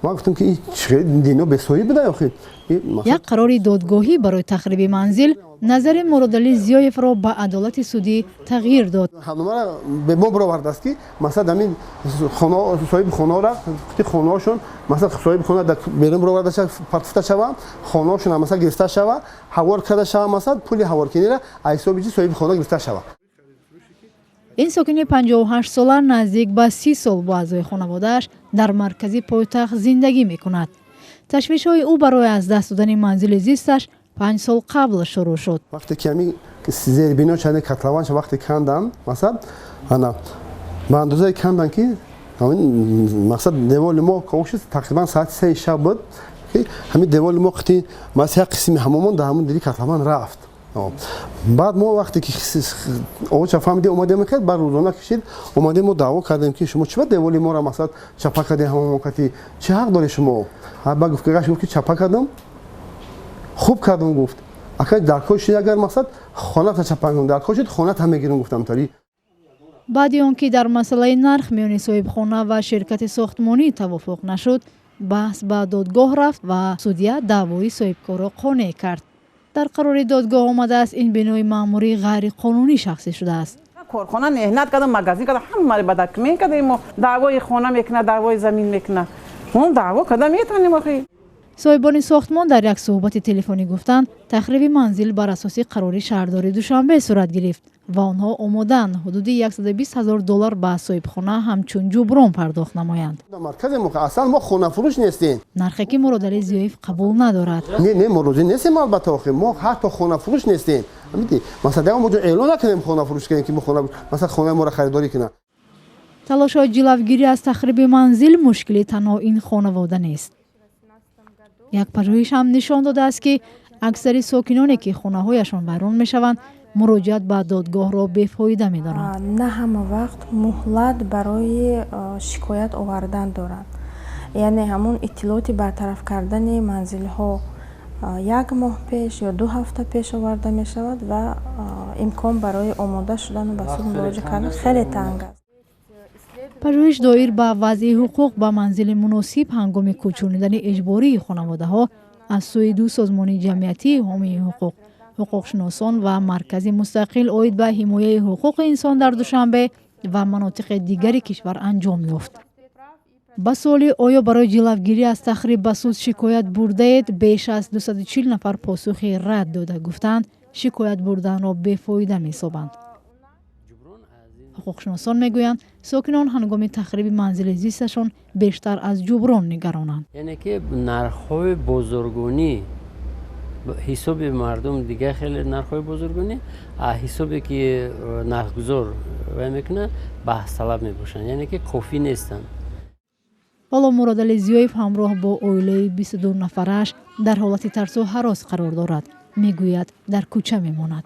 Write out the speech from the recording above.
ما گفتم که این دینا بسوی بده آخه یک قرار دادگاهی برای تخریب منزل نظر مرادعلی زیایف را به عدالت سودی تغییر داد. خانم به ما برآورده است که مثلا همین خانه صاحب خانه را که خانه‌شون مثلا صاحب خانه در بیرون برآورده شد پرتفته شود خانه‌شون مثلا گرفته شود حوار کرده شود مثلا پول حوار کنی را حساب صاحب خانه گرفته شود. این ساکن 58 ساله نزدیک به 30 سال با اعضای خانواده‌اش در مرکزی پایتخت زندگی می‌کند. تشویش‌های او برای از دست دادن منزل زیستش 5 سال قبل شروع شد. وقتی که همین زیربنا چند کتلوانش وقتی کندن مثلا انا به اندازه کندن که همین مقصد دیوال ما کوشش تقریبا ساعت 3 شب بود که همین دیوال ما وقتی مثلا قسم هممون در همون دیگه کتلوان رفت. بعد ما وقتی که اوچا فهمیدیم اومدیم کرد بر روزانه کشید اومدیم ما دعوا کردیم که شما چرا دیوال ما را مثلا چپا کردید همون وقتی چه حق داری شما؟ بعد گفت که چپا کردم خوب کردم گفت اگر در کوشش اگر مقصد خانه تا چپاندم در کوشش خانه تا میگیرم گفتم تاری. بعد آنکه در مسئله نرخ میان صاحب خانه و شرکت ساختمانی توافق نشد بحث به دادگاه رفت و سودیه دعوای صاحبکار قانع کرد. در قرار دادگاه آمده است این بنای معموری غیر قانونی شخصی شده است. کارخانه مهنت کرده مغازه کرده همه بدک میکنه ما دعوای خانه میکنه دعوای زمین میکنه اون دعوا کرده میتونیم آخه. صاحبان ساختمان در یک صحبت تلفنی گفتند تخریب منزل بر اساس قرار شهرداری دوشنبه صورت گرفت و آنها آمادند حدود 120,000 دلار به صاحبخانه همچون جبران پرداخت نمایند. مرکز ما اصلا ما خانه فروش نیستیم. نرخی که مرادعلی زیایف قبول ندارد. نه مرادعی نیستیم البته آخه ما حتی خانه فروش نیستیم. میدی مثلا ما اعلان نکنیم خانه فروش کنیم که ما خانه مثلا خانه ما را خریداری کنیم. تلاش‌های جلوگیری از تخریب منزل مشکلی تنها این خانواده نیست. یک پژوهش هم نشان داده است که اکثر ساکنانی که خانه‌هایشان ویران می‌شوند مراجعت به دادگاه را بی‌فایده می‌دانند. نه همه وقت مهلت برای شکایت آوردن دارند. یعنی همون اطلاعات برطرف کردن منزل‌ها 1 ماه پیش یا 2 هفته پیش آورده می‌شود و امکان برای آماده شدن و به سود مراجعه کردن خیلی تنگ است. پژوهش دایر به وضع حقوق به منزل مناسب هنگام کوچانیدن اجباری خانواده‌ها از سوی 2 سازمان جمعیتی حامی حقوقشناسان و مرکز مستقل عاید به حمایت حقوق انسان در دوشنبه و مناطق دیگری کشور انجام یافت. با سوال آیا برای جلوگیری از تخریب به سود شکایت برده اید بیش از 240 نفر پاسخ رد داده گفتند شکایت بردن را بی‌فایده می‌سازند. حقوقشناسان میگویند ساکنان هنگام تخریب منزل زیستشان بیشتر از جبران نگرانند. یعنی که نرخ‌های بازرگانی حساب مردم دیگه خیلی نرخ‌های بازرگانی حسابی که نرخ‌گذار میکنه بحث طلب میباشن یعنی که کافی نیستن. حالا مرادعلی زیایف همراه با عائله 22 نفرش در حالت ترس و هراس قرار دارد. میگوید در کوچه میماند.